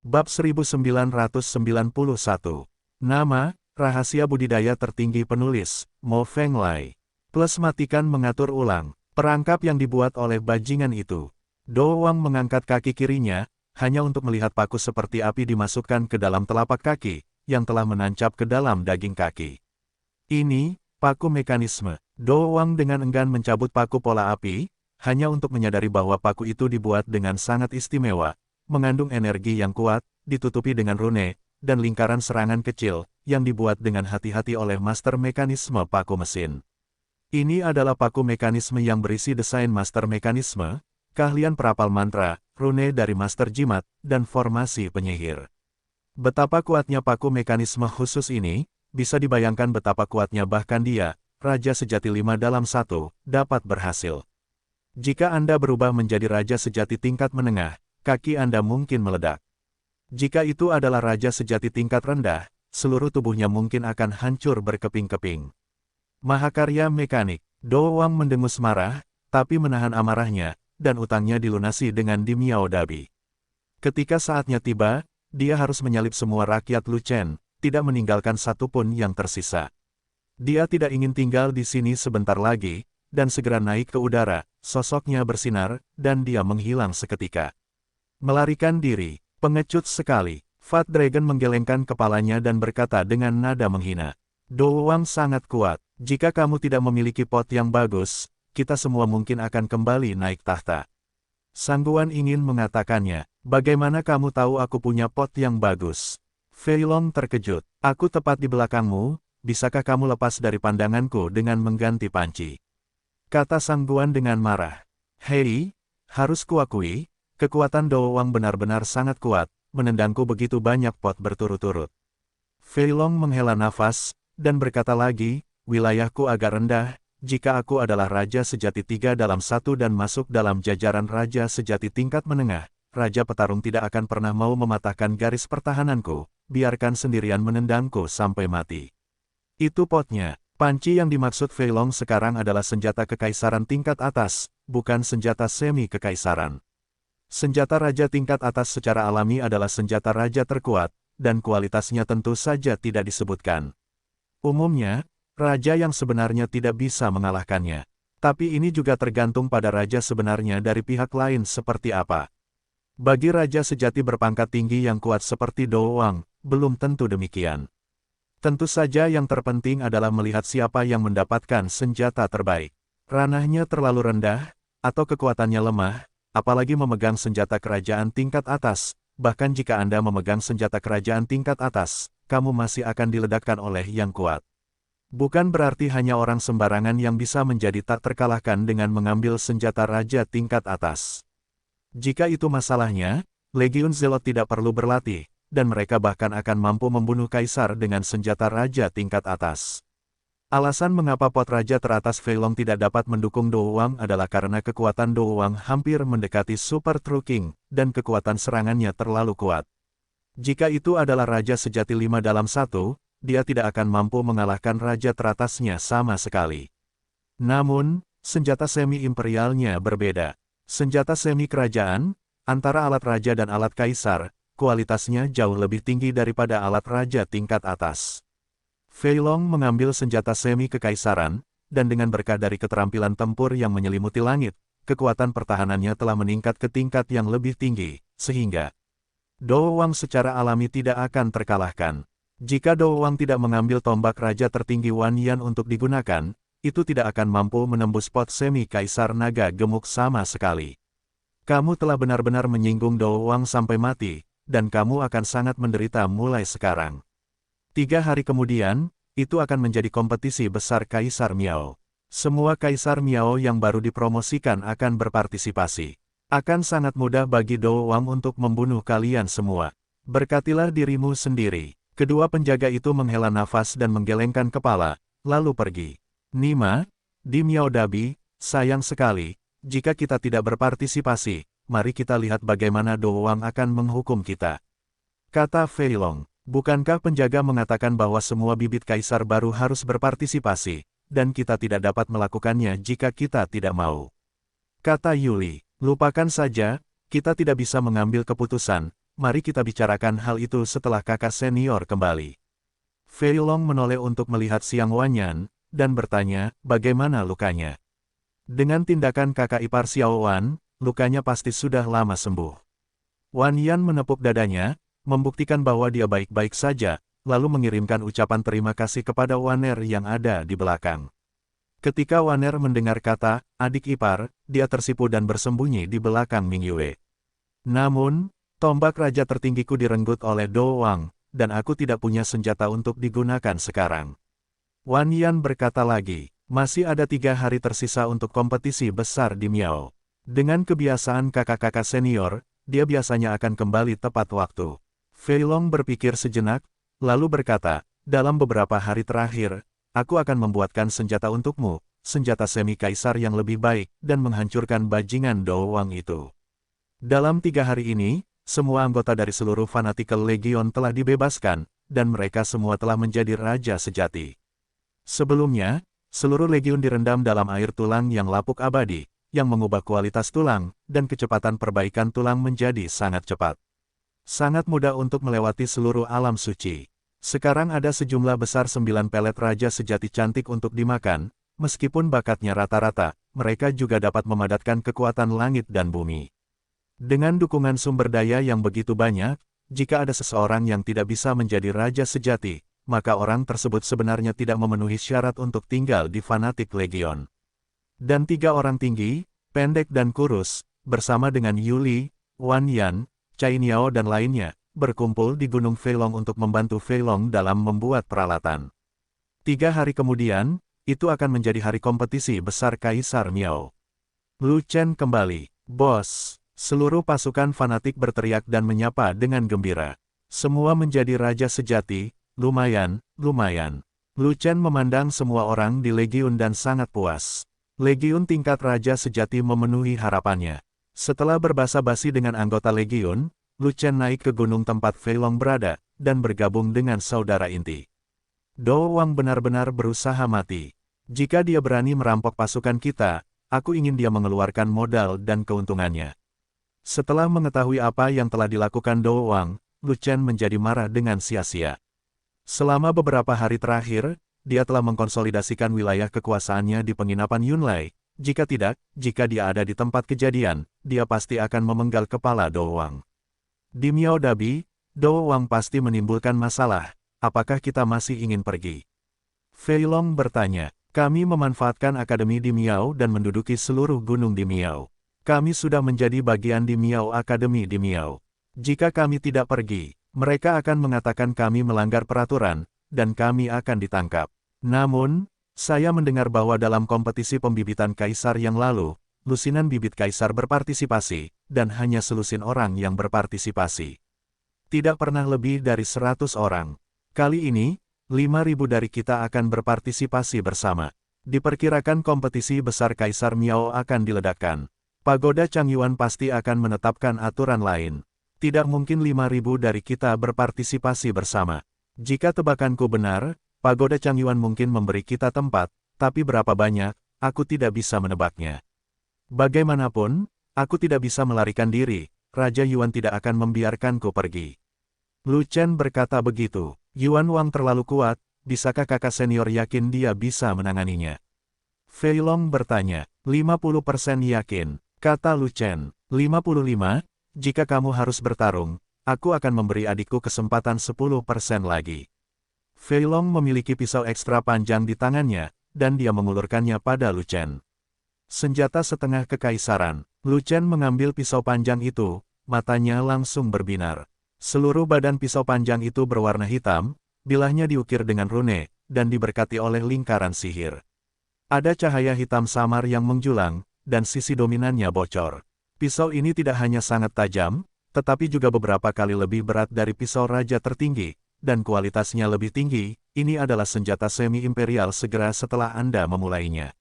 Bab 1991. Nama, rahasia budidaya tertinggi penulis, Mo Fenglai. Plus matikan mengatur ulang, perangkap yang dibuat oleh bajingan itu. Do Wang mengangkat kaki kirinya, hanya untuk melihat paku seperti api dimasukkan ke dalam telapak kaki, yang telah menancap ke dalam daging kaki. Ini, paku mekanisme. Do Wang dengan enggan mencabut paku pola api, hanya untuk menyadari bahwa paku itu dibuat dengan sangat istimewa, mengandung energi yang kuat, ditutupi dengan rune, dan lingkaran serangan kecil, yang dibuat dengan hati-hati oleh master mekanisme paku mesin. Ini adalah paku mekanisme yang berisi desain master mekanisme, keahlian perapal mantra, rune dari master jimat, dan formasi penyihir. Betapa kuatnya paku mekanisme khusus ini, bisa dibayangkan betapa kuatnya bahkan dia, Raja Sejati 5 dalam 1, dapat berhasil. Jika Anda berubah menjadi Raja Sejati tingkat menengah, kaki Anda mungkin meledak. Jika itu adalah Raja Sejati tingkat rendah, seluruh tubuhnya mungkin akan hancur berkeping-keping. Mahakarya mekanik. Do Wang mendengus marah, tapi menahan amarahnya, dan utangnya dilunasi dengan Di Miao Dabi. Ketika saatnya tiba, dia harus menyalip semua rakyat Luchen, tidak meninggalkan satupun yang tersisa. Dia tidak ingin tinggal di sini sebentar lagi, dan segera naik ke udara, sosoknya bersinar, dan dia menghilang seketika. Melarikan diri, pengecut sekali. Fat Dragon menggelengkan kepalanya dan berkata dengan nada menghina. Do Wang sangat kuat, jika kamu tidak memiliki pot yang bagus, kita semua mungkin akan kembali naik tahta. Sangguan ingin mengatakannya, bagaimana kamu tahu aku punya pot yang bagus? Fei Long terkejut, aku tepat di belakangmu, bisakah kamu lepas dari pandanganku dengan mengganti panci? Kata Sangguan dengan marah. Hei, harus kuakui, kekuatan Do Wang benar-benar sangat kuat, menendangku begitu banyak pot berturut-turut. Fei Long menghela nafas, dan berkata lagi, wilayahku agak rendah, jika aku adalah Raja Sejati 3 dalam 1 dan masuk dalam jajaran Raja Sejati tingkat menengah, Raja Petarung tidak akan pernah mau mematahkan garis pertahananku, biarkan sendirian menendangku sampai mati. Itu potnya. Panci yang dimaksud Fei Long sekarang adalah senjata kekaisaran tingkat atas, bukan senjata semi kekaisaran. Senjata raja tingkat atas secara alami adalah senjata raja terkuat, dan kualitasnya tentu saja tidak disebutkan. Umumnya, raja yang sebenarnya tidak bisa mengalahkannya. Tapi ini juga tergantung pada raja sebenarnya dari pihak lain seperti apa. Bagi raja sejati berpangkat tinggi yang kuat seperti Do Wang, belum tentu demikian. Tentu saja yang terpenting adalah melihat siapa yang mendapatkan senjata terbaik. Ranahnya terlalu rendah, atau kekuatannya lemah, apalagi memegang senjata kerajaan tingkat atas, bahkan jika Anda memegang senjata kerajaan tingkat atas, kamu masih akan diledakkan oleh yang kuat. Bukan berarti hanya orang sembarangan yang bisa menjadi tak terkalahkan dengan mengambil senjata raja tingkat atas. Jika itu masalahnya, Legiun Zelot tidak perlu berlatih, dan mereka bahkan akan mampu membunuh kaisar dengan senjata raja tingkat atas. Alasan mengapa pot raja teratas Fei Long tidak dapat mendukung Do Wang adalah karena kekuatan Do Wang hampir mendekati Super True King, dan kekuatan serangannya terlalu kuat. Jika itu adalah Raja Sejati 5 dalam 1, dia tidak akan mampu mengalahkan raja teratasnya sama sekali. Namun, senjata semi-imperialnya berbeda. Senjata semi-kerajaan, antara alat raja dan alat kaisar, kualitasnya jauh lebih tinggi daripada alat raja tingkat atas. Fei Long mengambil senjata semi-kekaisaran, dan dengan berkah dari keterampilan tempur yang menyelimuti langit, kekuatan pertahanannya telah meningkat ke tingkat yang lebih tinggi, sehingga Do Wang secara alami tidak akan terkalahkan. Jika Do Wang tidak mengambil tombak raja tertinggi Wan Yan untuk digunakan, itu tidak akan mampu menembus pot semi-kaisar naga gemuk sama sekali. Kamu telah benar-benar menyinggung Do Wang sampai mati, dan kamu akan sangat menderita mulai sekarang. 3 hari kemudian, itu akan menjadi kompetisi besar Kaisar Miao. Semua Kaisar Miao yang baru dipromosikan akan berpartisipasi. Akan sangat mudah bagi Do Wang untuk membunuh kalian semua. Berkatilah dirimu sendiri. Kedua penjaga itu menghela nafas dan menggelengkan kepala, lalu pergi. Nima, Di Miao Dabi, sayang sekali, jika kita tidak berpartisipasi, mari kita lihat bagaimana Do Wang akan menghukum kita. Kata Fei Long, bukankah penjaga mengatakan bahwa semua bibit kaisar baru harus berpartisipasi, dan kita tidak dapat melakukannya jika kita tidak mau? Kata Yuli, lupakan saja, kita tidak bisa mengambil keputusan, mari kita bicarakan hal itu setelah kakak senior kembali. Fei Long menoleh untuk melihat Xiang Wanyan, dan bertanya, bagaimana lukanya? Dengan tindakan kakak ipar Xiao Wan, lukanya pasti sudah lama sembuh. Wan Yan menepuk dadanya, membuktikan bahwa dia baik-baik saja, lalu mengirimkan ucapan terima kasih kepada Waner yang ada di belakang. Ketika Waner mendengar kata, adik ipar, dia tersipu dan bersembunyi di belakang Ming Yue. Namun, tombak raja tertinggiku direnggut oleh Do Wang, dan aku tidak punya senjata untuk digunakan sekarang. Wan Yan berkata lagi, masih ada 3 hari tersisa untuk kompetisi besar di Miao. Dengan kebiasaan kakak-kakak senior, dia biasanya akan kembali tepat waktu. Fei Long berpikir sejenak, lalu berkata, dalam beberapa hari terakhir, aku akan membuatkan senjata untukmu, senjata semi-kaisar yang lebih baik, dan menghancurkan bajingan Do Wang itu. Dalam 3 hari ini, semua anggota dari seluruh Fanatical Legion telah dibebaskan, dan mereka semua telah menjadi raja sejati. Sebelumnya, seluruh legion direndam dalam air tulang yang lapuk abadi, yang mengubah kualitas tulang, dan kecepatan perbaikan tulang menjadi sangat cepat. Sangat mudah untuk melewati seluruh alam suci. Sekarang ada sejumlah besar 9 pelet raja sejati cantik untuk dimakan, meskipun bakatnya rata-rata, mereka juga dapat memadatkan kekuatan langit dan bumi. Dengan dukungan sumber daya yang begitu banyak, jika ada seseorang yang tidak bisa menjadi raja sejati, maka orang tersebut sebenarnya tidak memenuhi syarat untuk tinggal di Fanatic Legion. Dan 3 orang tinggi, pendek dan kurus, bersama dengan Yuli, Wan Yan, Cai Niao dan lainnya, berkumpul di Gunung Fei Long untuk membantu Fei Long dalam membuat peralatan. 3 hari kemudian, itu akan menjadi hari kompetisi besar Kaisar Miao. Lu Chen kembali. Bos, seluruh pasukan fanatik berteriak dan menyapa dengan gembira. Semua menjadi raja sejati, lumayan, lumayan. Lu Chen memandang semua orang di Legiun dan sangat puas. Legiun tingkat raja sejati memenuhi harapannya. Setelah berbasa-basi dengan anggota Legiun, Lu Chen naik ke gunung tempat Fei Long berada, dan bergabung dengan saudara inti. Do Wang benar-benar berusaha mati. Jika dia berani merampok pasukan kita, aku ingin dia mengeluarkan modal dan keuntungannya. Setelah mengetahui apa yang telah dilakukan Do Wang, Lu Chen menjadi marah dengan sia-sia. Selama beberapa hari terakhir, dia telah mengkonsolidasikan wilayah kekuasaannya di penginapan Yunlai. Jika tidak, jika dia ada di tempat kejadian, dia pasti akan memenggal kepala Do Wang. Di Miao Dabi, Do Wang pasti menimbulkan masalah. Apakah kita masih ingin pergi? Fei Long bertanya, kami memanfaatkan akademi di Miao dan menduduki seluruh gunung di Miao. Kami sudah menjadi bagian di Miao Akademi di Miao. Jika kami tidak pergi, mereka akan mengatakan kami melanggar peraturan, dan kami akan ditangkap. Namun, saya mendengar bahwa dalam kompetisi pembibitan kaisar yang lalu, lusinan bibit kaisar berpartisipasi, dan hanya selusin orang yang berpartisipasi. Tidak pernah lebih dari 100 orang. Kali ini, 5.000 dari kita akan berpartisipasi bersama. Diperkirakan kompetisi besar Kaisar Miao akan diledakkan. Pagoda Changyuan pasti akan menetapkan aturan lain. Tidak mungkin 5.000 dari kita berpartisipasi bersama. Jika tebakanku benar, Pagoda Changyuan mungkin memberi kita tempat, tapi berapa banyak, aku tidak bisa menebaknya. Bagaimanapun, aku tidak bisa melarikan diri, Raja Yuan tidak akan membiarkanku pergi. Lu Chen berkata begitu, Yuan Wang terlalu kuat, bisakah kakak senior yakin dia bisa menanganinya? Fei Long bertanya, 50% yakin, kata Lu Chen, 55, jika kamu harus bertarung, aku akan memberi adikku kesempatan 10% lagi. Fei Long memiliki pisau ekstra panjang di tangannya, dan dia mengulurkannya pada Lu Chen. Senjata setengah kekaisaran, Lu Chen mengambil pisau panjang itu, matanya langsung berbinar. Seluruh badan pisau panjang itu berwarna hitam, bilahnya diukir dengan rune, dan diberkati oleh lingkaran sihir. Ada cahaya hitam samar yang menjulang, dan sisi dominannya bocor. Pisau ini tidak hanya sangat tajam, tetapi juga beberapa kali lebih berat dari pisau raja tertinggi, dan kualitasnya lebih tinggi. Ini adalah senjata semi-imperial segera setelah Anda memulainya.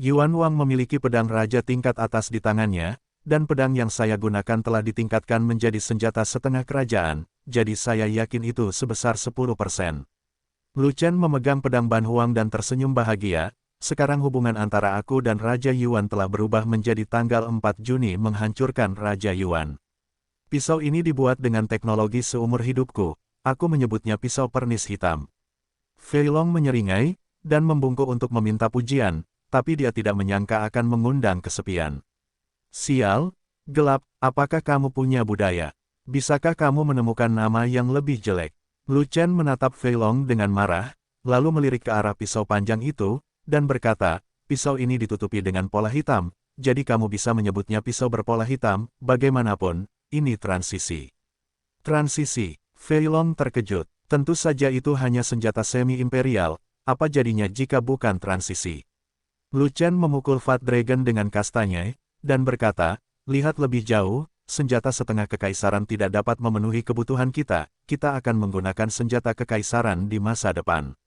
Yuan Wang memiliki pedang raja tingkat atas di tangannya, dan pedang yang saya gunakan telah ditingkatkan menjadi senjata setengah kerajaan, jadi saya yakin itu sebesar 10%. Lu Chen memegang pedang Ban Huang dan tersenyum bahagia. Sekarang hubungan antara aku dan Raja Yuan telah berubah menjadi tanggal 4 Juni menghancurkan Raja Yuan. Pisau ini dibuat dengan teknologi seumur hidupku. Aku menyebutnya pisau pernis hitam. Fei Long menyeringai, dan membungkuk untuk meminta pujian, tapi dia tidak menyangka akan mengundang kesepian. Sial, gelap, apakah kamu punya budaya? Bisakah kamu menemukan nama yang lebih jelek? Lu Chen menatap Fei Long dengan marah, lalu melirik ke arah pisau panjang itu, dan berkata, pisau ini ditutupi dengan pola hitam, jadi kamu bisa menyebutnya pisau berpola hitam, bagaimanapun, ini transisi. Transisi. Fei Long terkejut. Tentu saja itu hanya senjata semi-imperial, apa jadinya jika bukan transisi? Lu Chen memukul Fat Dragon dengan kastanya, dan berkata, lihat lebih jauh, senjata setengah kekaisaran tidak dapat memenuhi kebutuhan kita, kita akan menggunakan senjata kekaisaran di masa depan.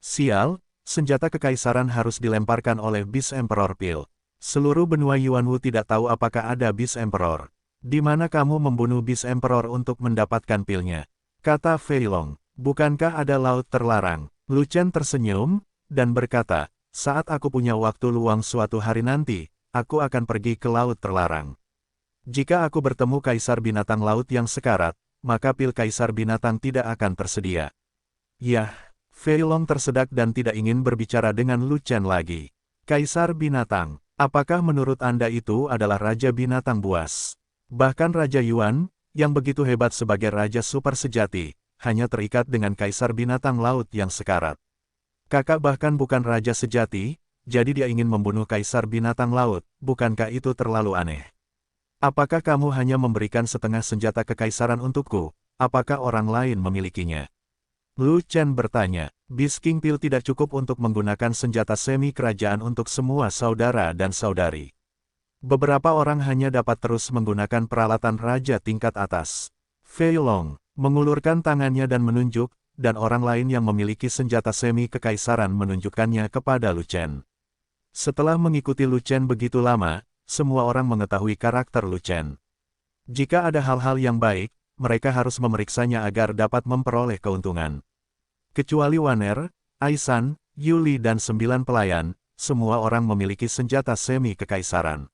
Sial, senjata kekaisaran harus dilemparkan oleh Beast Emperor Pil. Seluruh benua Yuanwu tidak tahu apakah ada Beast Emperor. Di mana kamu membunuh Beast Emperor untuk mendapatkan pilnya? Kata Fei Long, bukankah ada laut terlarang? Lu Chen tersenyum, dan berkata, saat aku punya waktu luang suatu hari nanti, aku akan pergi ke laut terlarang. Jika aku bertemu kaisar binatang laut yang sekarat, maka pil kaisar binatang tidak akan tersedia. Yah, Fei Long tersedak dan tidak ingin berbicara dengan Lu Chen lagi. Kaisar binatang, apakah menurut Anda itu adalah raja binatang buas? Bahkan Raja Yuan, yang begitu hebat sebagai raja super sejati, hanya terikat dengan kaisar binatang laut yang sekarat. Kakak bahkan bukan raja sejati, jadi dia ingin membunuh kaisar binatang laut, bukankah itu terlalu aneh? Apakah kamu hanya memberikan setengah senjata kekaisaran untukku? Apakah orang lain memilikinya? Lu Chen bertanya, Beast King Pil tidak cukup untuk menggunakan senjata semi-kerajaan untuk semua saudara dan saudari. Beberapa orang hanya dapat terus menggunakan peralatan raja tingkat atas. Fei Long mengulurkan tangannya dan menunjuk, dan orang lain yang memiliki senjata semi-kekaisaran menunjukkannya kepada Lu Chen. Setelah mengikuti Lu Chen begitu lama, semua orang mengetahui karakter Lu Chen. Jika ada hal-hal yang baik, mereka harus memeriksanya agar dapat memperoleh keuntungan. Kecuali Waner, Aisan, Yuli dan 9 pelayan, semua orang memiliki senjata semi-kekaisaran.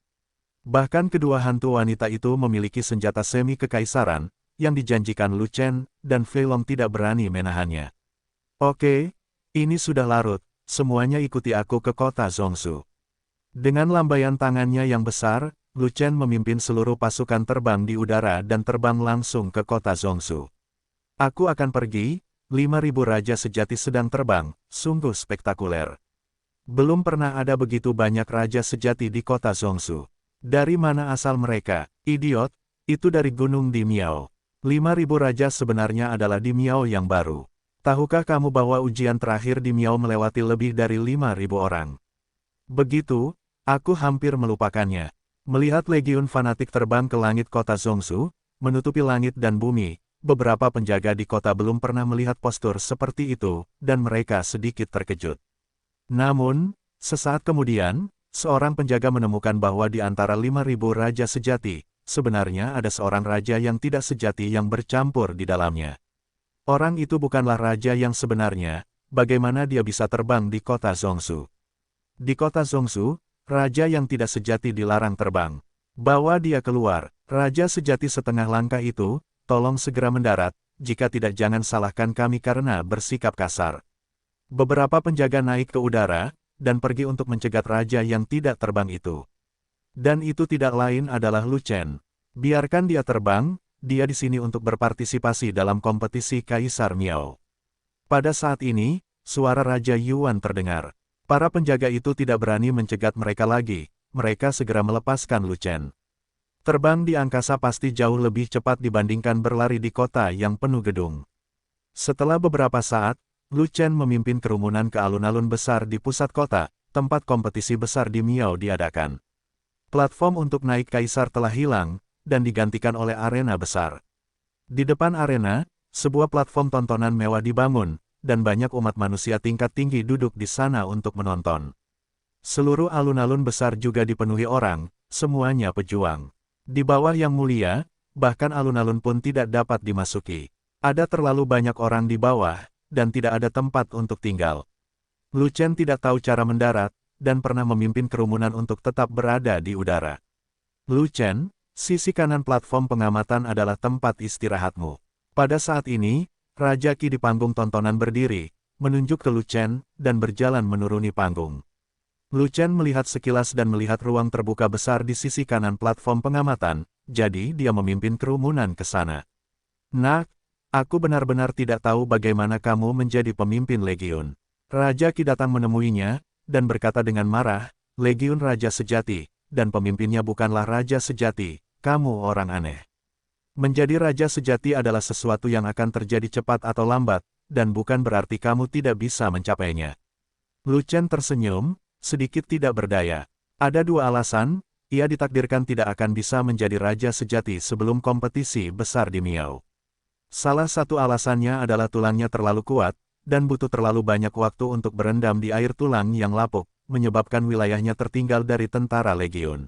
Bahkan kedua hantu wanita itu memiliki senjata semi-kekaisaran, yang dijanjikan Lu Chen, dan Fei Long tidak berani menahannya. Oke, ini sudah larut, semuanya ikuti aku ke kota Zhongshu. Dengan lambaian tangannya yang besar, Lu Chen memimpin seluruh pasukan terbang di udara dan terbang langsung ke kota Zhongshu. Aku akan pergi, 5.000 raja sejati sedang terbang, sungguh spektakuler. Belum pernah ada begitu banyak raja sejati di kota Zhongshu. Dari mana asal mereka? Idiot, itu dari Gunung Di Miao. 5.000 raja sebenarnya adalah Di Miao yang baru. Tahukah kamu bahwa ujian terakhir Di Miao melewati lebih dari 5.000 orang? Begitu, aku hampir melupakannya. Melihat legiun fanatik terbang ke langit kota Zhongshu, menutupi langit dan bumi, beberapa penjaga di kota belum pernah melihat postur seperti itu, dan mereka sedikit terkejut. Namun, sesaat kemudian, seorang penjaga menemukan bahwa di antara 5.000 raja sejati, sebenarnya ada seorang raja yang tidak sejati yang bercampur di dalamnya. Orang itu bukanlah raja yang sebenarnya, bagaimana dia bisa terbang di kota Zhongshu? Di kota Zhongshu, raja yang tidak sejati dilarang terbang. Bawa dia keluar, raja sejati setengah langkah itu, tolong segera mendarat, jika tidak jangan salahkan kami karena bersikap kasar. Beberapa penjaga naik ke udara, dan pergi untuk mencegat raja yang tidak terbang itu. Dan itu tidak lain adalah Lu Chen. Biarkan dia terbang, dia di sini untuk berpartisipasi dalam kompetisi Kaisar Miao. Pada saat ini, suara Raja Yuan terdengar. Para penjaga itu tidak berani mencegat mereka lagi, mereka segera melepaskan Lu Chen. Terbang di angkasa pasti jauh lebih cepat dibandingkan berlari di kota yang penuh gedung. Setelah beberapa saat, Lu Chen memimpin kerumunan ke alun-alun besar di pusat kota, tempat kompetisi besar di Miao diadakan. Platform untuk naik kaisar telah hilang, dan digantikan oleh arena besar. Di depan arena, sebuah platform tontonan mewah dibangun, dan banyak umat manusia tingkat tinggi duduk di sana untuk menonton. Seluruh alun-alun besar juga dipenuhi orang, semuanya pejuang. Di bawah yang mulia, bahkan alun-alun pun tidak dapat dimasuki. Ada terlalu banyak orang di bawah, dan tidak ada tempat untuk tinggal. Lu Chen tidak tahu cara mendarat, dan pernah memimpin kerumunan untuk tetap berada di udara. Lu Chen, Sisi kanan platform pengamatan adalah tempat istirahatmu. Pada saat ini, Raja Qi di panggung tontonan berdiri, menunjuk ke Lu Chen, dan berjalan menuruni panggung. Lu Chen melihat sekilas dan melihat ruang terbuka besar di sisi kanan platform pengamatan, jadi dia memimpin kerumunan ke sana. Nak, aku benar-benar tidak tahu bagaimana kamu menjadi pemimpin Legiun. Raja Qi datang menemuinya, dan berkata dengan marah, Legiun Raja Sejati, dan pemimpinnya bukanlah Raja Sejati, kamu orang aneh. Menjadi Raja Sejati adalah sesuatu yang akan terjadi cepat atau lambat, dan bukan berarti kamu tidak bisa mencapainya. Lu Chen tersenyum, sedikit tidak berdaya. Ada dua alasan, ia ditakdirkan tidak akan bisa menjadi Raja Sejati sebelum kompetisi besar di Miao. Salah satu alasannya adalah tulangnya terlalu kuat, dan butuh terlalu banyak waktu untuk berendam di air tulang yang lapuk, menyebabkan wilayahnya tertinggal dari tentara Legiun.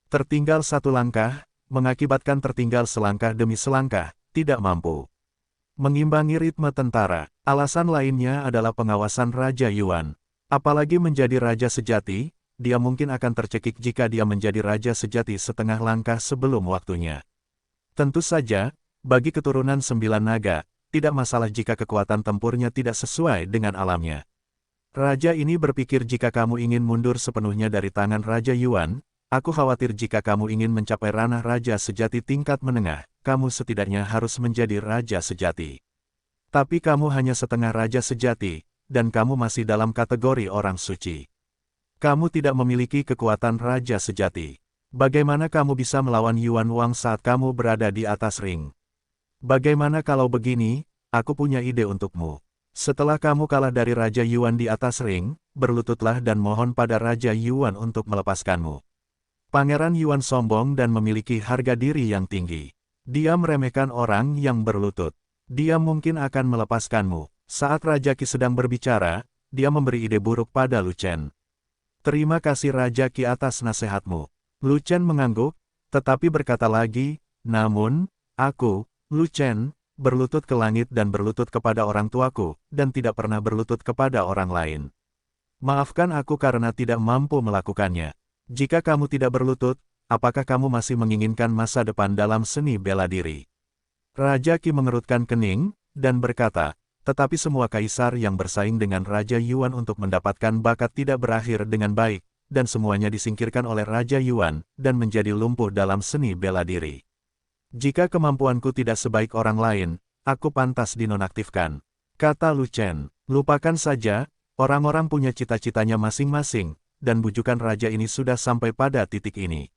Tertinggal satu langkah, mengakibatkan tertinggal selangkah demi selangkah, tidak mampu mengimbangi ritme tentara. Alasan lainnya adalah pengawasan Raja Yuan. Apalagi menjadi Raja Sejati, dia mungkin akan tercekik jika dia menjadi Raja Sejati setengah langkah sebelum waktunya. Tentu saja, bagi keturunan 9 naga, tidak masalah jika kekuatan tempurnya tidak sesuai dengan alamnya. Raja ini berpikir jika kamu ingin mundur sepenuhnya dari tangan Raja Yuan, aku khawatir jika kamu ingin mencapai ranah Raja Sejati tingkat menengah, kamu setidaknya harus menjadi Raja Sejati. Tapi kamu hanya setengah Raja Sejati, dan kamu masih dalam kategori orang suci. Kamu tidak memiliki kekuatan Raja Sejati. Bagaimana kamu bisa melawan Yuan Wang saat kamu berada di atas ring? Bagaimana kalau begini, aku punya ide untukmu. Setelah kamu kalah dari Raja Yuan di atas ring, berlututlah dan mohon pada Raja Yuan untuk melepaskanmu. Pangeran Yuan sombong dan memiliki harga diri yang tinggi. Dia meremehkan orang yang berlutut. Dia mungkin akan melepaskanmu. Saat Raja Qi sedang berbicara, dia memberi ide buruk pada Lu Chen. Terima kasih Raja Qi atas nasihatmu. Lu Chen mengangguk, tetapi berkata lagi, namun, aku, Lu Chen, berlutut ke langit dan berlutut kepada orang tuaku, dan tidak pernah berlutut kepada orang lain. Maafkan aku karena tidak mampu melakukannya. Jika kamu tidak berlutut, apakah kamu masih menginginkan masa depan dalam seni bela diri? Raja Qi mengerutkan kening, dan berkata, tetapi semua kaisar yang bersaing dengan Raja Yuan untuk mendapatkan bakat tidak berakhir dengan baik, dan semuanya disingkirkan oleh Raja Yuan, dan menjadi lumpuh dalam seni bela diri. Jika kemampuanku tidak sebaik orang lain, aku pantas dinonaktifkan. Kata Lu Chen, lupakan saja, orang-orang punya cita-citanya masing-masing, dan bujukan raja ini sudah sampai pada titik ini.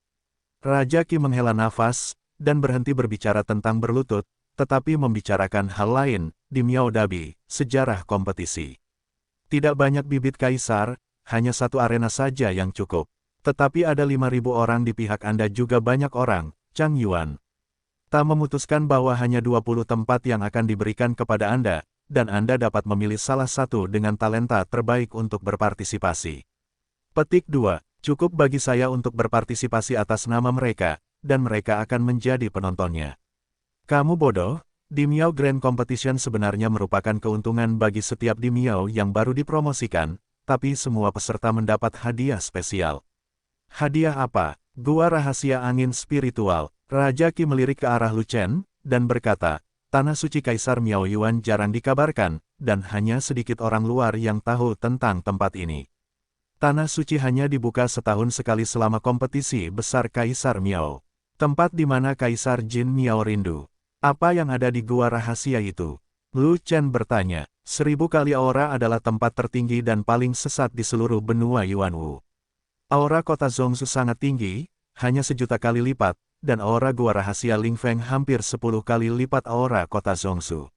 Raja Qi menghela nafas, dan berhenti berbicara tentang berlutut, tetapi membicarakan hal lain, di Miao Dabi, sejarah kompetisi. Tidak banyak bibit kaisar, hanya satu arena saja yang cukup. Tetapi ada 5.000 orang di pihak Anda juga banyak orang, Chang Yuan. Tak memutuskan bahwa hanya 20 tempat yang akan diberikan kepada Anda, dan Anda dapat memilih salah satu dengan talenta terbaik untuk berpartisipasi. Petik 2. Cukup bagi saya untuk berpartisipasi atas nama mereka, dan mereka akan menjadi penontonnya. Kamu bodoh, di Miao Grand Competition sebenarnya merupakan keuntungan bagi setiap di Miao yang baru dipromosikan, tapi semua peserta mendapat hadiah spesial. Hadiah apa? Gua rahasia angin spiritual. Raja Qi melirik ke arah Lu Chen, dan berkata, Tanah Suci Kaisar Miao Yuan jarang dikabarkan, dan hanya sedikit orang luar yang tahu tentang tempat ini. Tanah Suci hanya dibuka setahun sekali selama kompetisi besar Kaisar Miao. Tempat di mana Kaisar Jin Miao rindu. Apa yang ada di gua rahasia itu? Lu Chen bertanya. 1000 kali aura adalah tempat tertinggi dan paling sesat di seluruh benua Yuanwu. Aura kota Zhongsu sangat tinggi, hanya 1.000.000 kali lipat, dan aura gua rahasia Lingfeng hampir 10 kali lipat aura kota Zhongsu.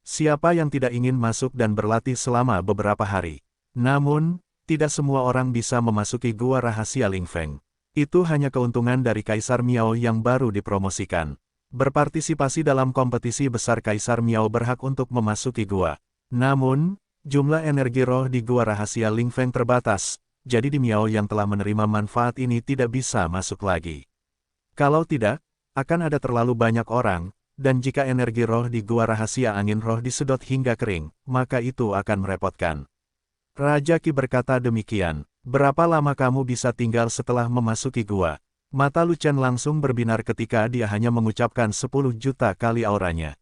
Siapa yang tidak ingin masuk dan berlatih selama beberapa hari? Namun, tidak semua orang bisa memasuki gua rahasia Lingfeng. Itu hanya keuntungan dari Kaisar Miao yang baru dipromosikan. Berpartisipasi dalam kompetisi besar Kaisar Miao berhak untuk memasuki gua. Namun, jumlah energi roh di gua rahasia Lingfeng terbatas, jadi di Miao yang telah menerima manfaat ini tidak bisa masuk lagi. Kalau tidak, akan ada terlalu banyak orang, dan jika energi roh di gua rahasia angin roh disedot hingga kering, maka itu akan merepotkan. Raja Qi berkata demikian, berapa lama kamu bisa tinggal setelah memasuki gua? Mata Lu Chen langsung berbinar ketika dia hanya mengucapkan 10 juta kali auranya.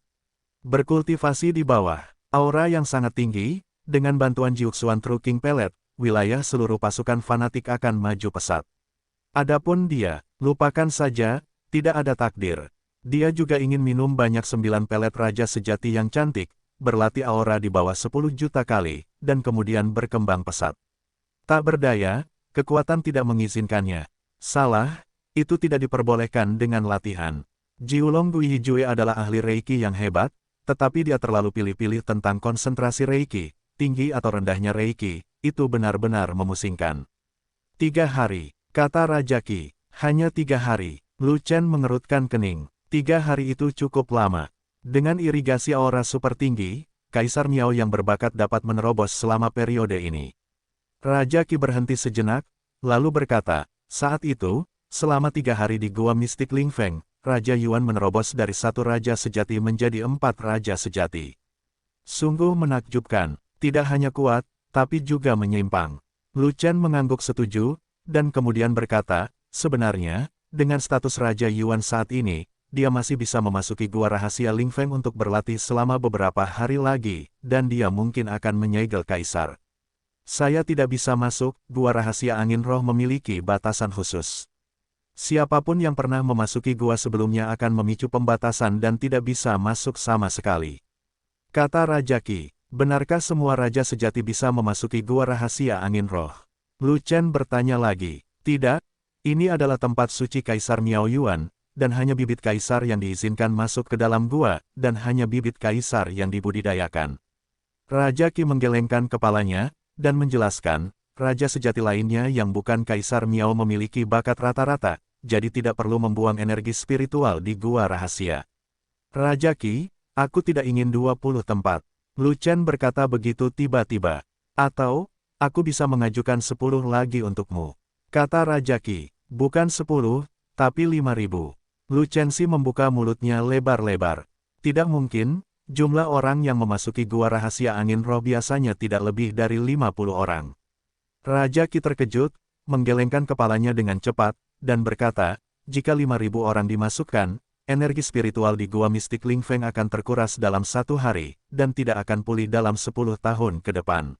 Berkultivasi di bawah, aura yang sangat tinggi, dengan bantuan Jiuxuan True King Pellet, wilayah seluruh pasukan fanatik akan maju pesat. Adapun dia, lupakan saja, tidak ada takdir. Dia juga ingin minum banyak 9 pelet raja sejati yang cantik, berlatih aura di bawah 10 juta kali, dan kemudian berkembang pesat. Tak berdaya, kekuatan tidak mengizinkannya. Salah, itu tidak diperbolehkan dengan latihan. Jiulong Guihijue adalah ahli Reiki yang hebat, tetapi dia terlalu pilih-pilih tentang konsentrasi Reiki, tinggi atau rendahnya Reiki, itu benar-benar memusingkan. 3 hari, kata Raja Qi, hanya 3 hari, Lu Chen mengerutkan kening. 3 hari itu cukup lama. Dengan irigasi aura super tinggi, Kaisar Miao yang berbakat dapat menerobos selama periode ini. Raja Qi berhenti sejenak, lalu berkata, saat itu, selama 3 hari di Gua Mistik Lingfeng, Raja Yuan menerobos dari 1 raja sejati menjadi 4 raja sejati. Sungguh menakjubkan, tidak hanya kuat, tapi juga menyimpang. Lu Chen mengangguk setuju, dan kemudian berkata, sebenarnya, dengan status Raja Yuan saat ini, dia masih bisa memasuki Gua Rahasia Lingfeng untuk berlatih selama beberapa hari lagi, dan dia mungkin akan menyegel Kaisar. Saya tidak bisa masuk, Gua Rahasia Angin Roh memiliki batasan khusus. Siapapun yang pernah memasuki gua sebelumnya akan memicu pembatasan dan tidak bisa masuk sama sekali. Kata Raja Qi, benarkah semua raja sejati bisa memasuki Gua Rahasia Angin Roh? Lu Chen bertanya lagi, tidak, ini adalah tempat suci Kaisar Miao Yuan, dan hanya bibit kaisar yang diizinkan masuk ke dalam gua, dan hanya bibit kaisar yang dibudidayakan. Raja Qi menggelengkan kepalanya, dan menjelaskan, raja sejati lainnya yang bukan Kaisar Miao memiliki bakat rata-rata, jadi tidak perlu membuang energi spiritual di Gua Rahasia. Raja Qi, aku tidak ingin 20 tempat. Lu Chen berkata begitu tiba-tiba. Atau, aku bisa mengajukan 10 lagi untukmu. Kata Raja Qi, bukan 10, tapi 5.000. Lu Chen si membuka mulutnya lebar-lebar. Tidak mungkin, jumlah orang yang memasuki Gua Rahasia Angin Roh biasanya tidak lebih dari 50 orang. Raja Qi terkejut, menggelengkan kepalanya dengan cepat, dan berkata, jika 5.000 orang dimasukkan, energi spiritual di Gua Mistik Lingfeng akan terkuras dalam 1 hari, dan tidak akan pulih dalam 10 tahun ke depan.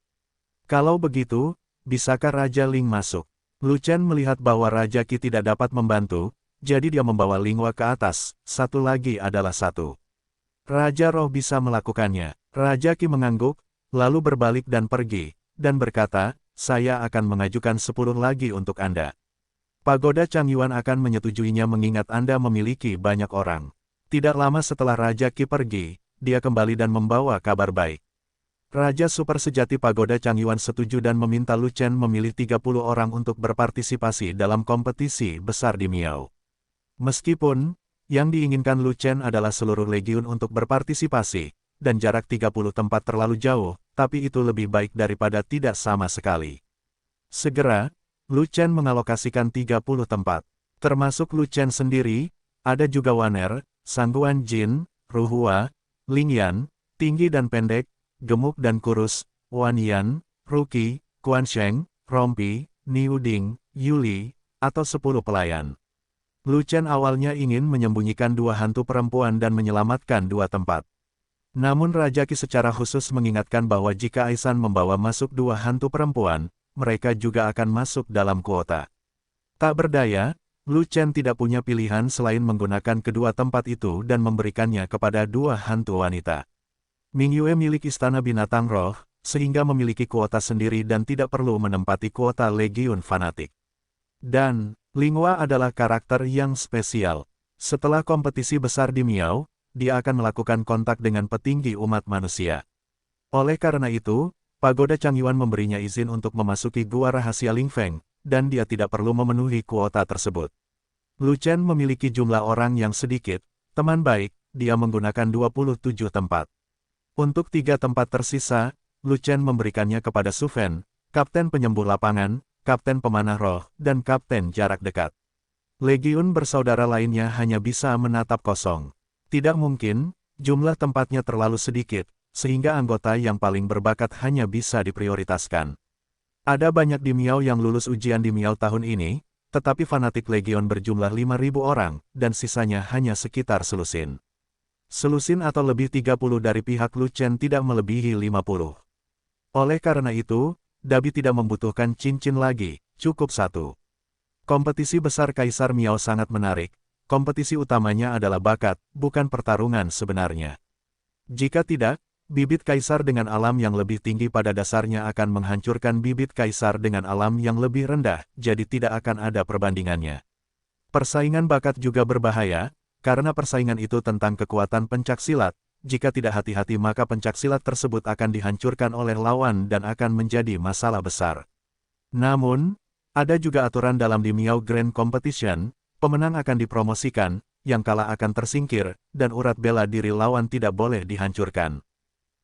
Kalau begitu, bisakah Raja Ling masuk? Lu Chen melihat bahwa Raja Qi tidak dapat membantu, jadi dia membawa Linghua ke atas, satu lagi adalah 1. Raja Roh bisa melakukannya. Raja Qi mengangguk, lalu berbalik dan pergi, dan berkata, saya akan mengajukan 10 lagi untuk Anda. Pagoda Changyuan akan menyetujuinya mengingat Anda memiliki banyak orang. Tidak lama setelah Raja Qi pergi, dia kembali dan membawa kabar baik. Raja Super Sejati Pagoda Changyuan setuju dan meminta Lu Chen memilih 30 orang untuk berpartisipasi dalam kompetisi besar di Miao. Meskipun, yang diinginkan Lu Chen adalah seluruh legiun untuk berpartisipasi, dan jarak 30 tempat terlalu jauh, tapi itu lebih baik daripada tidak sama sekali. Segera, Lu Chen mengalokasikan 30 tempat. Termasuk Lu Chen sendiri, ada juga Waner, Sangguan Jin, Ruhua, Lingyan, tinggi dan pendek, gemuk dan kurus, Wan Yan, Ruki, Quan Sheng, Rompi, Niu Ding, Yuli, atau 10 pelayan. Lu Chen awalnya ingin menyembunyikan 2 hantu perempuan dan menyelamatkan 2 tempat. Namun Raja Qi secara khusus mengingatkan bahwa jika Aisan membawa masuk 2 hantu perempuan, mereka juga akan masuk dalam kuota. Tak berdaya, Lu Chen tidak punya pilihan selain menggunakan kedua tempat itu dan memberikannya kepada 2 hantu wanita. Ming Yue milik Istana Binatang Roh, sehingga memiliki kuota sendiri dan tidak perlu menempati kuota Legiun Fanatik. Dan, Linghua adalah karakter yang spesial. Setelah kompetisi besar di Miao, dia akan melakukan kontak dengan petinggi umat manusia. Oleh karena itu, Pagoda Changyuan memberinya izin untuk memasuki Gua Rahasia Lingfeng, dan dia tidak perlu memenuhi kuota tersebut. Lu Chen memiliki jumlah orang yang sedikit, teman baik, dia menggunakan 27 tempat. Untuk 3 tempat tersisa, Lu Chen memberikannya kepada Su Fen, Kapten Penyembuh Lapangan, Kapten Pemanah Roh, dan Kapten Jarak Dekat. Legiun bersaudara lainnya hanya bisa menatap kosong. Tidak mungkin, jumlah tempatnya terlalu sedikit, sehingga anggota yang paling berbakat hanya bisa diprioritaskan. Ada banyak di Miao yang lulus ujian di Miao tahun ini, tetapi fanatik Legion berjumlah 5.000 orang, dan sisanya hanya sekitar selusin. Selusin atau lebih 30 dari pihak Lu Chen tidak melebihi 50. Oleh karena itu, Dabi tidak membutuhkan cincin lagi, cukup satu. Kompetisi besar Kaisar Miao sangat menarik, kompetisi utamanya adalah bakat, bukan pertarungan sebenarnya. Jika tidak, bibit Kaisar dengan alam yang lebih tinggi pada dasarnya akan menghancurkan bibit Kaisar dengan alam yang lebih rendah, jadi tidak akan ada perbandingannya. Persaingan bakat juga berbahaya, karena persaingan itu tentang kekuatan pencaksilat. Jika tidak hati-hati maka pencaksilat tersebut akan dihancurkan oleh lawan dan akan menjadi masalah besar. Namun, ada juga aturan dalam di Miao Grand Competition, pemenang akan dipromosikan, yang kalah akan tersingkir, dan urat bela diri lawan tidak boleh dihancurkan.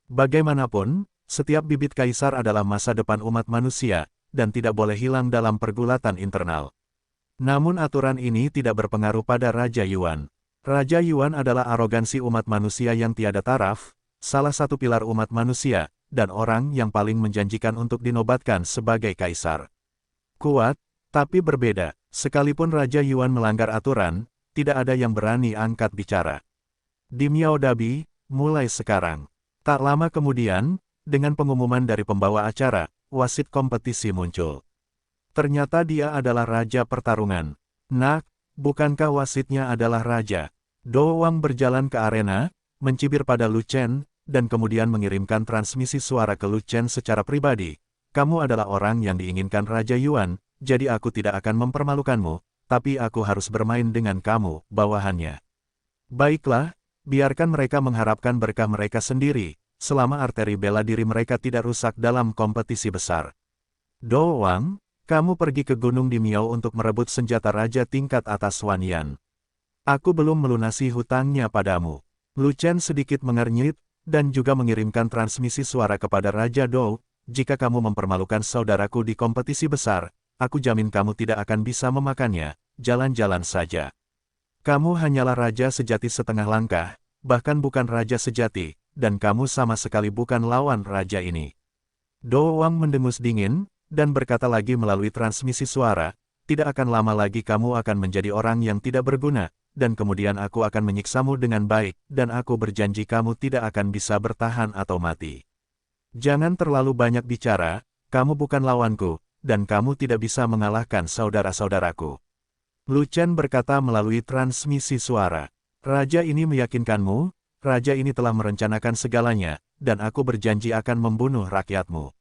Bagaimanapun, setiap bibit kaisar adalah masa depan umat manusia, dan tidak boleh hilang dalam pergulatan internal. Namun aturan ini tidak berpengaruh pada Raja Yuan. Raja Yuan adalah arogansi umat manusia yang tiada taraf, salah satu pilar umat manusia, dan orang yang paling menjanjikan untuk dinobatkan sebagai kaisar. Kuat, tapi berbeda. Sekalipun Raja Yuan melanggar aturan, tidak ada yang berani angkat bicara. Di Miao Dabi, mulai sekarang. Tak lama kemudian, dengan pengumuman dari pembawa acara, wasit kompetisi muncul. Ternyata dia adalah raja pertarungan. Nak, bukankah wasitnya adalah raja? Do Wang berjalan ke arena, mencibir pada Lu Chen, dan kemudian mengirimkan transmisi suara ke Lu Chen secara pribadi. Kamu adalah orang yang diinginkan Raja Yuan, jadi aku tidak akan mempermalukanmu, tapi aku harus bermain dengan kamu, bawahannya. Baiklah, biarkan mereka mengharapkan berkah mereka sendiri, selama arteri bela diri mereka tidak rusak dalam kompetisi besar. Do Wang, kamu pergi ke gunung di Miao untuk merebut senjata raja tingkat atas Wan Yan. Aku belum melunasi hutangnya padamu. Lu Chen sedikit mengernyit, dan juga mengirimkan transmisi suara kepada Raja Dou, jika kamu mempermalukan saudaraku di kompetisi besar, aku jamin kamu tidak akan bisa memakannya, jalan-jalan saja. Kamu hanyalah raja sejati setengah langkah, bahkan bukan raja sejati, dan kamu sama sekali bukan lawan raja ini. Do Wang mendengus dingin, dan berkata lagi melalui transmisi suara, tidak akan lama lagi kamu akan menjadi orang yang tidak berguna, dan kemudian aku akan menyiksamu dengan baik, dan aku berjanji kamu tidak akan bisa bertahan atau mati. Jangan terlalu banyak bicara, kamu bukan lawanku, dan kamu tidak bisa mengalahkan saudara-saudaraku. Lu Chen berkata melalui transmisi suara, Raja ini meyakinkanmu, Raja ini telah merencanakan segalanya, dan aku berjanji akan membunuh rakyatmu.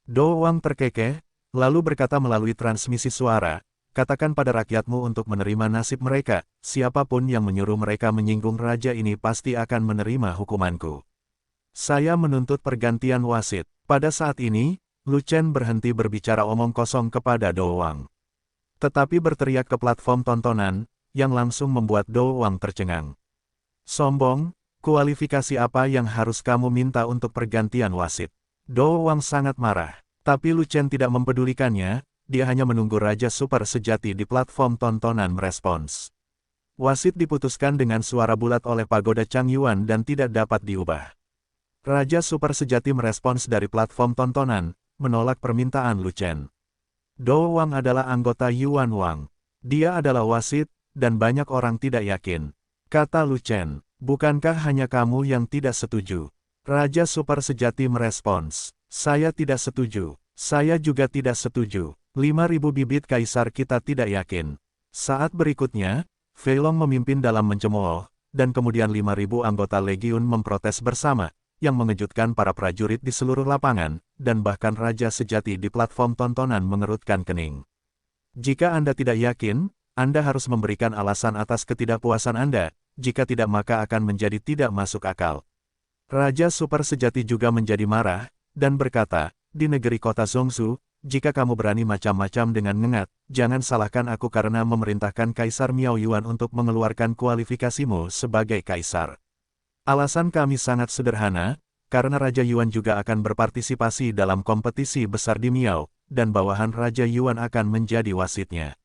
Do Wang terkekeh, lalu berkata melalui transmisi suara, katakan pada rakyatmu untuk menerima nasib mereka, siapapun yang menyuruh mereka menyinggung raja ini pasti akan menerima hukumanku. Saya menuntut pergantian wasit. Pada saat ini, Lu Chen berhenti berbicara omong kosong kepada Do Wang. Tetapi berteriak ke platform tontonan, yang langsung membuat Do Wang tercengang. Sombong, kualifikasi apa yang harus kamu minta untuk pergantian wasit? Do Wang sangat marah, tapi Lu Chen tidak mempedulikannya. Dia hanya menunggu Raja Super sejati di platform tontonan merespons. Wasit diputuskan dengan suara bulat oleh Pagoda Chang Yuan dan tidak dapat diubah. Raja Super sejati merespons dari platform tontonan, menolak permintaan Lu Chen. Do Wang adalah anggota Yuan Wang. Dia adalah wasit, dan banyak orang tidak yakin. Kata Lu Chen, bukankah hanya kamu yang tidak setuju? Raja Super sejati merespons, saya tidak setuju. Saya juga tidak setuju. 5.000 bibit kaisar kita tidak yakin. Saat berikutnya, Fei Long memimpin dalam mencemooh, dan kemudian 5.000 anggota Legiun memprotes bersama, yang mengejutkan para prajurit di seluruh lapangan, dan bahkan Raja sejati di platform tontonan mengerutkan kening. Jika Anda tidak yakin, Anda harus memberikan alasan atas ketidakpuasan Anda, jika tidak maka akan menjadi tidak masuk akal. Raja Super sejati juga menjadi marah, dan berkata, di negeri kota Zhongzhou, jika kamu berani macam-macam dengan ngengat, jangan salahkan aku karena memerintahkan Kaisar Miao Yuan untuk mengeluarkan kualifikasimu sebagai kaisar. Alasan kami sangat sederhana, karena Raja Yuan juga akan berpartisipasi dalam kompetisi besar di Miao, dan bawahan Raja Yuan akan menjadi wasitnya.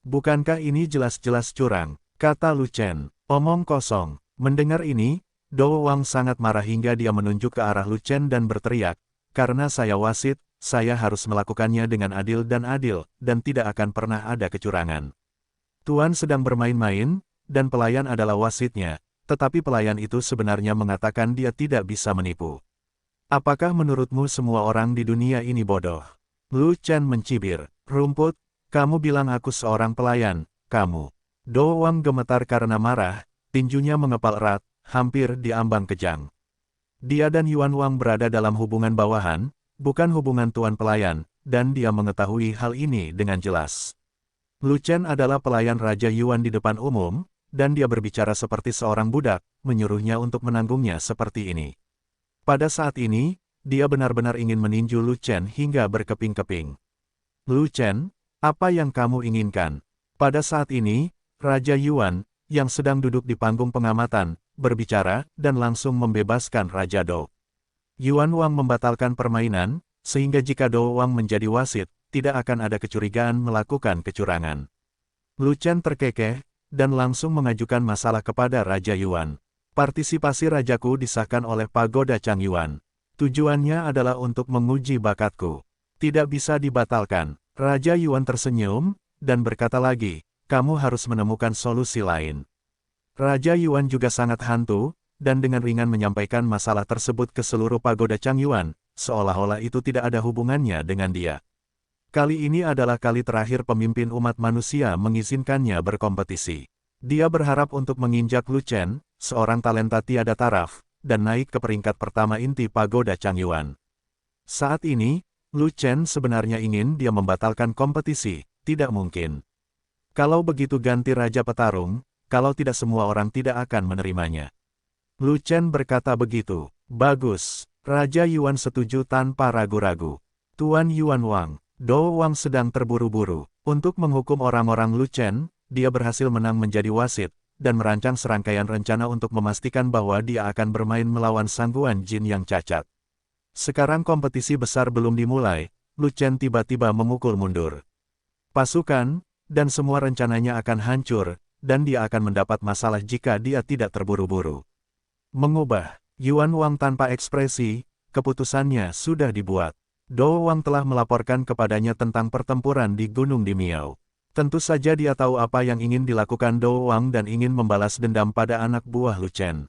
Bukankah ini jelas-jelas curang? Kata Lu Chen, omong kosong. Mendengar ini, Do Wang sangat marah hingga dia menunjuk ke arah Lu Chen dan berteriak, karena saya wasit, saya harus melakukannya dengan adil, dan tidak akan pernah ada kecurangan. Tuan sedang bermain-main, dan pelayan adalah wasitnya, tetapi pelayan itu sebenarnya mengatakan dia tidak bisa menipu. Apakah menurutmu semua orang di dunia ini bodoh? Lu Chen mencibir. Rumput, kamu bilang aku seorang pelayan, kamu. Do Wang gemetar karena marah, tinjunya mengepal erat, hampir diambang kejang. Dia dan Yuan Wang berada dalam hubungan bawahan, bukan hubungan tuan pelayan, dan dia mengetahui hal ini dengan jelas. Lu Chen adalah pelayan Raja Yuan di depan umum, dan dia berbicara seperti seorang budak, menyuruhnya untuk menanggungnya seperti ini. Pada saat ini, dia benar-benar ingin meninju Lu Chen hingga berkeping-keping. Lu Chen, apa yang kamu inginkan? Pada saat ini, Raja Yuan, yang sedang duduk di panggung pengamatan, berbicara, dan langsung membebaskan Raja Do. Yuan Wang membatalkan permainan, sehingga jika Do Wang menjadi wasit, tidak akan ada kecurigaan melakukan kecurangan. Lu Chen terkekeh, dan langsung mengajukan masalah kepada Raja Yuan. Partisipasi rajaku disahkan oleh Pagoda Chang Yuan. Tujuannya adalah untuk menguji bakatku. Tidak bisa dibatalkan. Raja Yuan tersenyum, dan berkata lagi, kamu harus menemukan solusi lain. Raja Yuan juga sangat hantu, dan dengan ringan menyampaikan masalah tersebut ke seluruh Pagoda Chang Yuan, seolah-olah itu tidak ada hubungannya dengan dia. Kali ini adalah kali terakhir pemimpin umat manusia mengizinkannya berkompetisi. Dia berharap untuk menginjak Lu Chen, seorang talenta tiada taraf, dan naik ke peringkat pertama inti Pagoda Chang Yuan. Saat ini, Lu Chen sebenarnya ingin dia membatalkan kompetisi, tidak mungkin. Kalau begitu ganti raja petarung, kalau tidak semua orang tidak akan menerimanya. Lu Chen berkata begitu. Bagus, Raja Yuan setuju tanpa ragu-ragu. Tuan Yuan Wang, Do Wang sedang terburu-buru. Untuk menghukum orang-orang Lu Chen, dia berhasil menang menjadi wasit, dan merancang serangkaian rencana untuk memastikan bahwa dia akan bermain melawan sangguan jin yang cacat. Sekarang kompetisi besar belum dimulai, Lu Chen tiba-tiba memukul mundur. Pasukan, dan semua rencananya akan hancur, dan dia akan mendapat masalah jika dia tidak terburu-buru. Mengubah, Yuan Wang tanpa ekspresi, keputusannya sudah dibuat. Do Wang telah melaporkan kepadanya tentang pertempuran di Gunung Dimiao. Tentu saja dia tahu apa yang ingin dilakukan Do Wang dan ingin membalas dendam pada anak buah Lu Chen.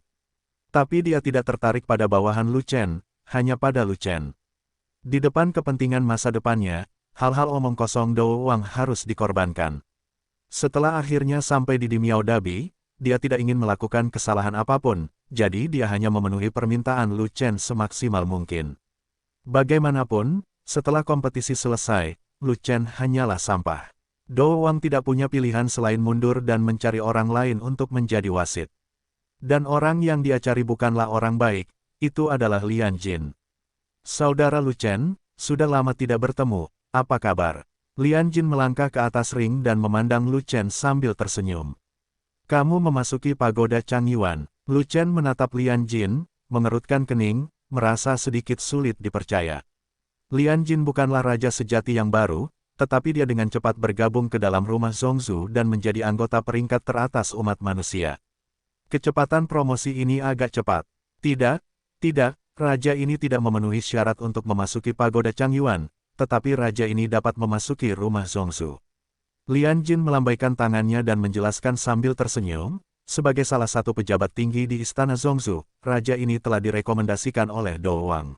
Tapi dia tidak tertarik pada bawahan Lu Chen, hanya pada Lu Chen. Di depan kepentingan masa depannya, hal-hal omong kosong Do Wang harus dikorbankan. Setelah akhirnya sampai di Dimiao Dabi, dia tidak ingin melakukan kesalahan apapun, jadi dia hanya memenuhi permintaan Lu Chen semaksimal mungkin. Bagaimanapun, setelah kompetisi selesai, Lu Chen hanyalah sampah. Do Wang tidak punya pilihan selain mundur dan mencari orang lain untuk menjadi wasit. Dan orang yang dia cari bukanlah orang baik, itu adalah Lian Jin. Saudara Lu Chen, sudah lama tidak bertemu, apa kabar? Lian Jin melangkah ke atas ring dan memandang Lu Chen sambil tersenyum. Kamu memasuki Pagoda Chang Yuan. Lu Chen menatap Lian Jin, mengerutkan kening, merasa sedikit sulit dipercaya. Lian Jin bukanlah raja sejati yang baru, tetapi dia dengan cepat bergabung ke dalam rumah Zhongzhu dan menjadi anggota peringkat teratas umat manusia. Kecepatan promosi ini agak cepat. Tidak, raja ini tidak memenuhi syarat untuk memasuki Pagoda Chang Yuan, tetapi raja ini dapat memasuki rumah Zhongzhu. Lian Jin melambaikan tangannya dan menjelaskan sambil tersenyum, sebagai salah satu pejabat tinggi di istana Zhongzhu, raja ini telah direkomendasikan oleh Do Wang.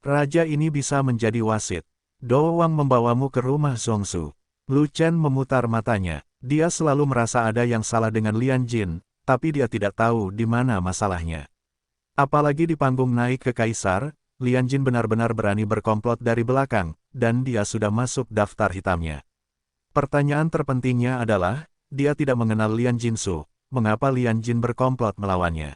Raja ini bisa menjadi wasit. Do Wang membawamu ke rumah Zhongzhu. Lu Chen memutar matanya. Dia selalu merasa ada yang salah dengan Lian Jin, tapi dia tidak tahu di mana masalahnya. Apalagi di panggung naik ke kaisar, Lian Jin benar-benar berani berkomplot dari belakang, dan dia sudah masuk daftar hitamnya. Pertanyaan terpentingnya adalah, dia tidak mengenal Lian Jinsu, mengapa Lian Jin berkomplot melawannya?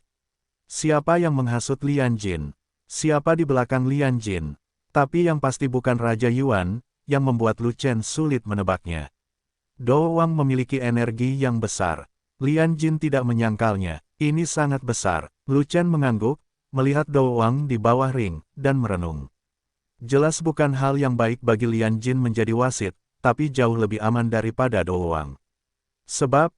Siapa yang menghasut Lian Jin? Siapa di belakang Lian Jin? Tapi yang pasti bukan Raja Yuan, yang membuat Lu Chen sulit menebaknya. Do Wang memiliki energi yang besar. Lian Jin tidak menyangkalnya, ini sangat besar. Lu Chen mengangguk, melihat Do Wang di bawah ring, dan merenung. Jelas bukan hal yang baik bagi Lian Jin menjadi wasit, tapi jauh lebih aman daripada Do Wang. Sebab,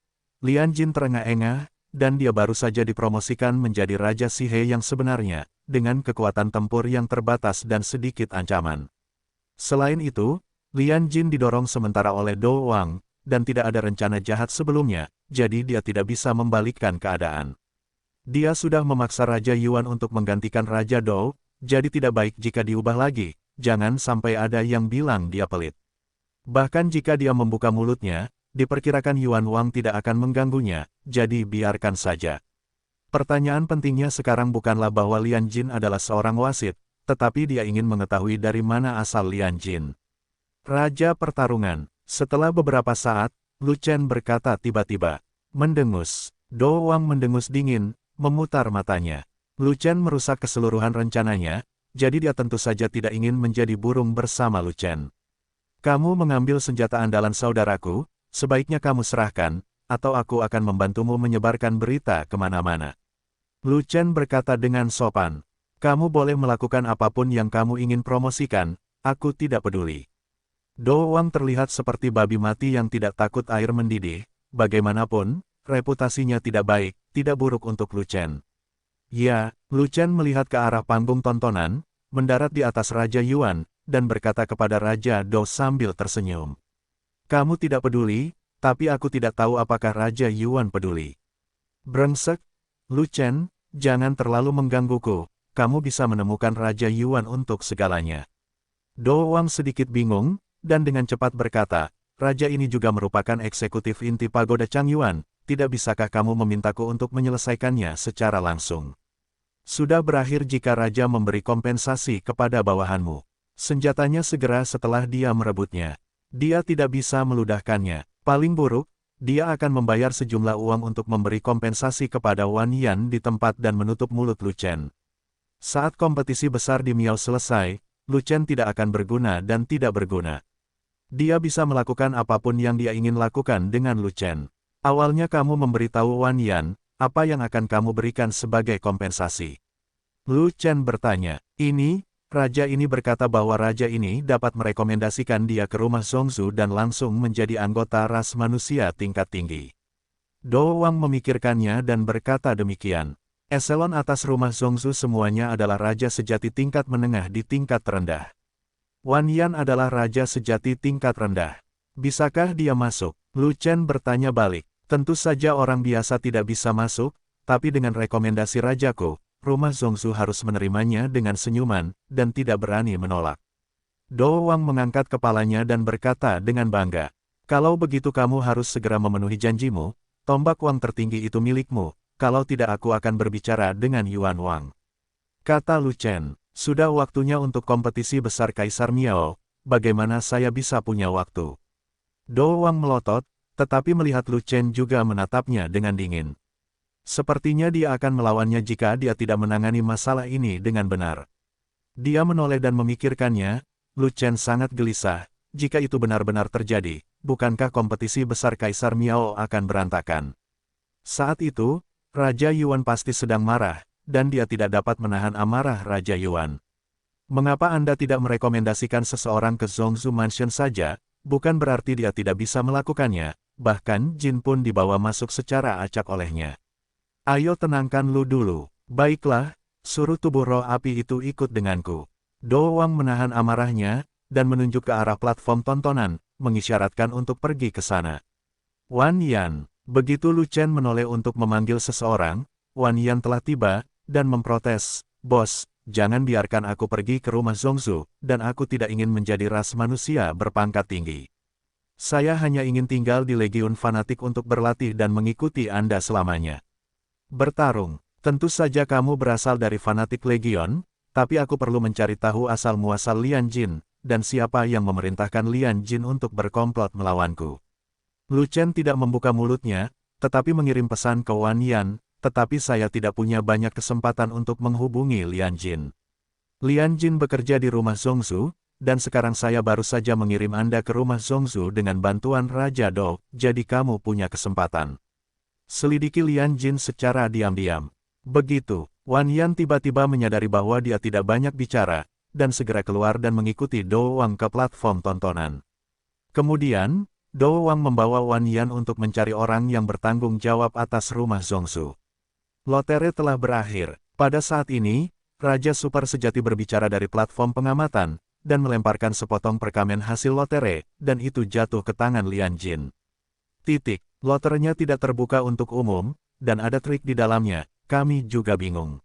Lian Jin terengah-engah, dan dia baru saja dipromosikan menjadi Raja Sihe yang sebenarnya, dengan kekuatan tempur yang terbatas dan sedikit ancaman. Selain itu, Lian Jin didorong sementara oleh Do Wang, dan tidak ada rencana jahat sebelumnya, jadi dia tidak bisa membalikkan keadaan. Dia sudah memaksa Raja Yuan untuk menggantikan Raja Dou, jadi tidak baik jika diubah lagi, jangan sampai ada yang bilang dia pelit. Bahkan jika dia membuka mulutnya, diperkirakan Yuan Wang tidak akan mengganggunya, jadi biarkan saja. Pertanyaan pentingnya sekarang bukanlah bahwa Lian Jin adalah seorang wasit, tetapi dia ingin mengetahui dari mana asal Lian Jin. Raja Pertarungan. Setelah beberapa saat, Lu Chen berkata tiba-tiba, mendengus. Do Wang mendengus dingin, memutar matanya. Lu Chen merusak keseluruhan rencananya, jadi dia tentu saja tidak ingin menjadi burung bersama Lu Chen. Kamu mengambil senjata andalan saudaraku, sebaiknya kamu serahkan, atau aku akan membantumu menyebarkan berita kemana-mana. Lu Chen berkata dengan sopan, kamu boleh melakukan apapun yang kamu ingin promosikan, aku tidak peduli. Do Wang terlihat seperti babi mati yang tidak takut air mendidih, bagaimanapun, reputasinya tidak baik, tidak buruk untuk Lu Chen. Ya, Lu Chen melihat ke arah panggung tontonan, mendarat di atas Raja Yuan, dan berkata kepada Raja Do sambil tersenyum. Kamu tidak peduli, tapi aku tidak tahu apakah Raja Yuan peduli. Brengsek, Lu Chen, jangan terlalu menggangguku, kamu bisa menemukan Raja Yuan untuk segalanya. Do Wang sedikit bingung, dan dengan cepat berkata, Raja ini juga merupakan eksekutif inti Pagoda Changyuan, tidak bisakah kamu memintaku untuk menyelesaikannya secara langsung? Sudah berakhir jika Raja memberi kompensasi kepada bawahanmu. Senjatanya segera setelah dia merebutnya. Dia tidak bisa meludahkannya. Paling buruk, dia akan membayar sejumlah uang untuk memberi kompensasi kepada Wan Yan di tempat dan menutup mulut Lu Chen. Saat kompetisi besar di Miao selesai, Lu Chen tidak akan berguna dan tidak berguna. Dia bisa melakukan apapun yang dia ingin lakukan dengan Lu Chen. Awalnya kamu memberitahu Wan Yan, apa yang akan kamu berikan sebagai kompensasi? Lu Chen bertanya. Raja ini berkata bahwa raja ini dapat merekomendasikan dia ke rumah Zongzu dan langsung menjadi anggota ras manusia tingkat tinggi. Do Wang memikirkannya dan berkata demikian. Eselon atas rumah Zongzu semuanya adalah raja sejati tingkat menengah di tingkat terendah. Wan Yan adalah raja sejati tingkat rendah. Bisakah dia masuk? Lu Chen bertanya balik. Tentu saja orang biasa tidak bisa masuk, tapi dengan rekomendasi rajaku, rumah Zongzu harus menerimanya dengan senyuman, dan tidak berani menolak. Do Wang mengangkat kepalanya dan berkata dengan bangga, kalau begitu kamu harus segera memenuhi janjimu, tombak Wang tertinggi itu milikmu, kalau tidak aku akan berbicara dengan Yuan Wang. Kata Lu Chen. Sudah waktunya untuk kompetisi besar Kaisar Miao, bagaimana saya bisa punya waktu? Do Wang melotot, tetapi melihat Lu Chen juga menatapnya dengan dingin. Sepertinya dia akan melawannya jika dia tidak menangani masalah ini dengan benar. Dia menoleh dan memikirkannya, Lu Chen sangat gelisah, jika itu benar-benar terjadi, bukankah kompetisi besar Kaisar Miao akan berantakan? Saat itu, Raja Yuan pasti sedang marah, dan dia tidak dapat menahan amarah Raja Yuan. Mengapa Anda tidak merekomendasikan seseorang ke Zongzu Mansion saja, bukan berarti dia tidak bisa melakukannya, bahkan Jin pun dibawa masuk secara acak olehnya. Ayo tenangkan Lu dulu. Baiklah, suruh tubuh roh api itu ikut denganku. Do Wang menahan amarahnya, dan menunjuk ke arah platform tontonan, mengisyaratkan untuk pergi ke sana. Wan Yan. Begitu Lu Chen menoleh untuk memanggil seseorang, Wan Yan telah tiba, dan memprotes, Bos, jangan biarkan aku pergi ke rumah Zongzu, dan aku tidak ingin menjadi ras manusia berpangkat tinggi. Saya hanya ingin tinggal di Legiun Fanatik untuk berlatih dan mengikuti Anda selamanya. Bertarung, tentu saja kamu berasal dari Fanatik Legion, tapi aku perlu mencari tahu asal-muasal Lian Jin, dan siapa yang memerintahkan Lian Jin untuk berkomplot melawanku. Lu Chen tidak membuka mulutnya, tetapi mengirim pesan ke Wan Yan, tetapi saya tidak punya banyak kesempatan untuk menghubungi Lian Jin. Lian Jin bekerja di rumah Zongzu, dan sekarang saya baru saja mengirim Anda ke rumah Zongzu dengan bantuan Raja Do, jadi kamu punya kesempatan. Selidiki Lian Jin secara diam-diam. Begitu, Wan Yan tiba-tiba menyadari bahwa dia tidak banyak bicara, dan segera keluar dan mengikuti Do Wang ke platform tontonan. Kemudian, Do Wang membawa Wan Yan untuk mencari orang yang bertanggung jawab atas rumah Zongzu. Lotere telah berakhir. Pada saat ini, Raja Super Sejati berbicara dari platform pengamatan, dan melemparkan sepotong perkamen hasil lotere, dan itu jatuh ke tangan Lian Jin. Loterenya tidak terbuka untuk umum, dan ada trik di dalamnya, kami juga bingung.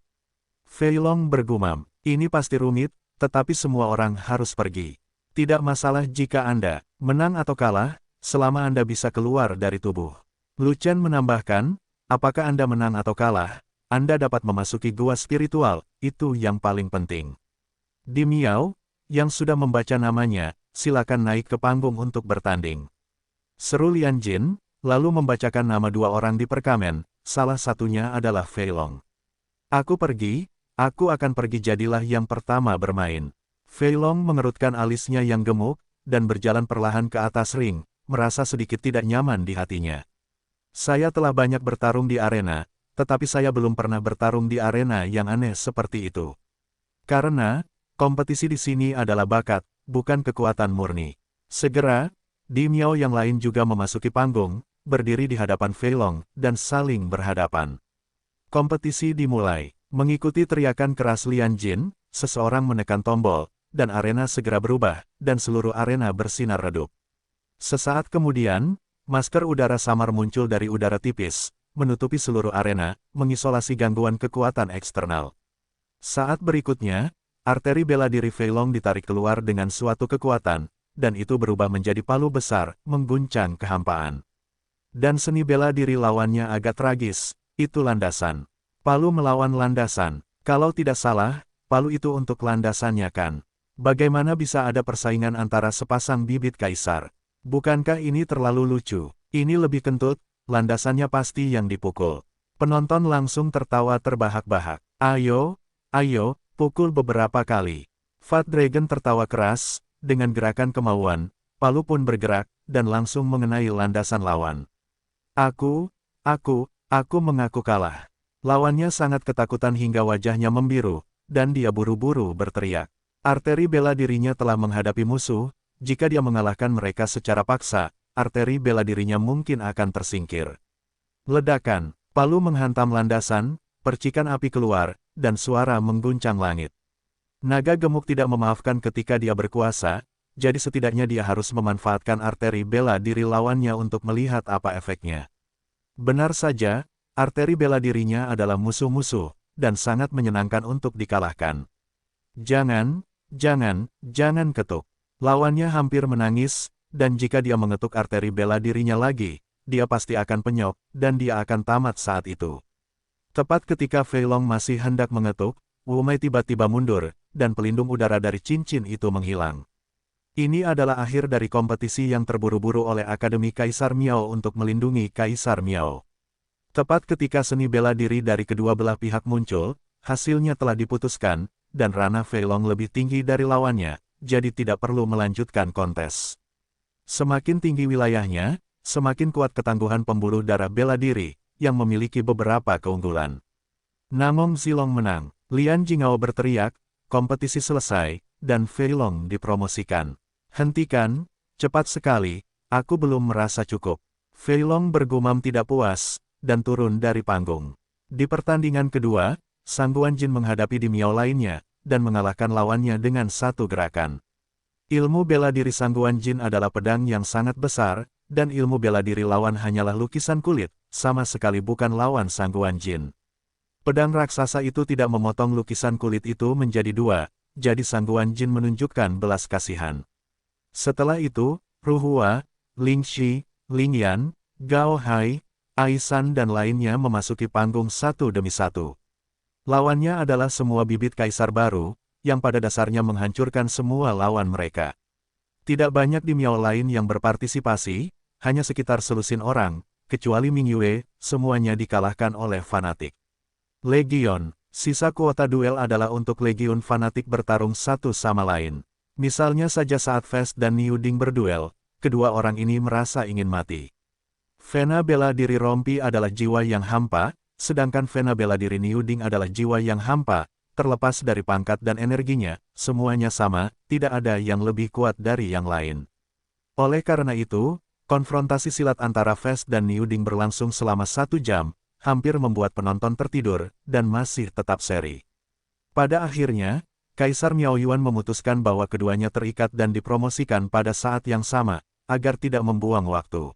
Fei Long bergumam, ini pasti rumit, tetapi semua orang harus pergi. Tidak masalah jika Anda menang atau kalah, selama Anda bisa keluar dari tubuh. Lu Chen menambahkan, apakah Anda menang atau kalah, Anda dapat memasuki gua spiritual, itu yang paling penting. Di Miao, yang sudah membaca namanya, silakan naik ke panggung untuk bertanding. Seru Lian Jin, lalu membacakan nama dua orang di perkamen, salah satunya adalah Fei Long. Aku akan pergi jadilah yang pertama bermain. Fei Long mengerutkan alisnya yang gemuk, dan berjalan perlahan ke atas ring, merasa sedikit tidak nyaman di hatinya. Saya telah banyak bertarung di arena, tetapi saya belum pernah bertarung di arena yang aneh seperti itu. Karena, kompetisi di sini adalah bakat, bukan kekuatan murni. Segera, Di Miao yang lain juga memasuki panggung, berdiri di hadapan Fei Long, dan saling berhadapan. Kompetisi dimulai. Mengikuti teriakan keras Lian Jin, seseorang menekan tombol, dan arena segera berubah, dan seluruh arena bersinar redup. Sesaat kemudian, masker udara samar muncul dari udara tipis, menutupi seluruh arena, mengisolasi gangguan kekuatan eksternal. Saat berikutnya, arteri bela diri Fei Long ditarik keluar dengan suatu kekuatan, dan itu berubah menjadi palu besar, mengguncang kehampaan. Dan seni bela diri lawannya agak tragis, itu landasan. Palu melawan landasan. Kalau tidak salah, palu itu untuk landasannya kan? Bagaimana bisa ada persaingan antara sepasang bibit kaisar? Bukankah ini terlalu lucu? Ini lebih kentut, landasannya pasti yang dipukul. Penonton langsung tertawa terbahak-bahak. Ayo, pukul beberapa kali. Fat Dragon tertawa keras, dengan gerakan kemauan, palu pun bergerak, dan langsung mengenai landasan lawan. Aku mengaku kalah. Lawannya sangat ketakutan hingga wajahnya membiru, dan dia buru-buru berteriak. Arteri bela dirinya telah menghadapi musuh, jika dia mengalahkan mereka secara paksa, arteri bela dirinya mungkin akan tersingkir. Ledakan, palu menghantam landasan, percikan api keluar, dan suara mengguncang langit. Naga gemuk tidak memaafkan ketika dia berkuasa, jadi setidaknya dia harus memanfaatkan arteri bela diri lawannya untuk melihat apa efeknya. Benar saja, arteri bela dirinya adalah musuh-musuh, dan sangat menyenangkan untuk dikalahkan. Jangan ketuk. Lawannya hampir menangis, dan jika dia mengetuk arteri bela dirinya lagi, dia pasti akan penyok, dan dia akan tamat saat itu. Tepat ketika Fei Long masih hendak mengetuk, Wu Mei tiba-tiba mundur, dan pelindung udara dari cincin itu menghilang. Ini adalah akhir dari kompetisi yang terburu-buru oleh Akademi Kaisar Miao untuk melindungi Kaisar Miao. Tepat ketika seni bela diri dari kedua belah pihak muncul, hasilnya telah diputuskan, dan ranah Fei Long lebih tinggi dari lawannya, jadi tidak perlu melanjutkan kontes. Semakin tinggi wilayahnya, semakin kuat ketangguhan pembuluh darah bela diri, yang memiliki beberapa keunggulan. Namong Zilong menang. Lian Jingao berteriak, kompetisi selesai, dan Fei Long dipromosikan. Hentikan, cepat sekali, aku belum merasa cukup. Fei Long bergumam tidak puas, dan turun dari panggung. Di pertandingan kedua, Sang Guan Jin menghadapi Di Miao lainnya, dan mengalahkan lawannya dengan satu gerakan. Ilmu bela diri Sang Guan Jin adalah pedang yang sangat besar, dan ilmu bela diri lawan hanyalah lukisan kulit, sama sekali bukan lawan Sang Guan Jin. Pedang raksasa itu tidak memotong lukisan kulit itu menjadi dua, jadi Sang Guan Jin menunjukkan belas kasihan. Setelah itu, Ru Hua, Ling Shi, Ling Yan, Gao Hai, Aisan dan lainnya memasuki panggung satu demi satu. Lawannya adalah semua bibit kaisar baru, yang pada dasarnya menghancurkan semua lawan mereka. Tidak banyak Di Miao lain yang berpartisipasi, hanya sekitar selusin orang, kecuali Ming Yue, semuanya dikalahkan oleh fanatik. Legion, sisa kuota duel adalah untuk legion fanatik bertarung satu sama lain. Misalnya saja saat Fest dan Niu Ding berduel, kedua orang ini merasa ingin mati. Vena bela diri Rompi adalah jiwa yang hampa, sedangkan vena bela diri Niu Ding adalah jiwa yang hampa, terlepas dari pangkat dan energinya, semuanya sama, tidak ada yang lebih kuat dari yang lain. Oleh karena itu, konfrontasi silat antara Fest dan Niu Ding berlangsung selama 1 jam, hampir membuat penonton tertidur, dan masih tetap seri. Pada akhirnya, Kaisar Miao Yuan memutuskan bahwa keduanya terikat dan dipromosikan pada saat yang sama, agar tidak membuang waktu.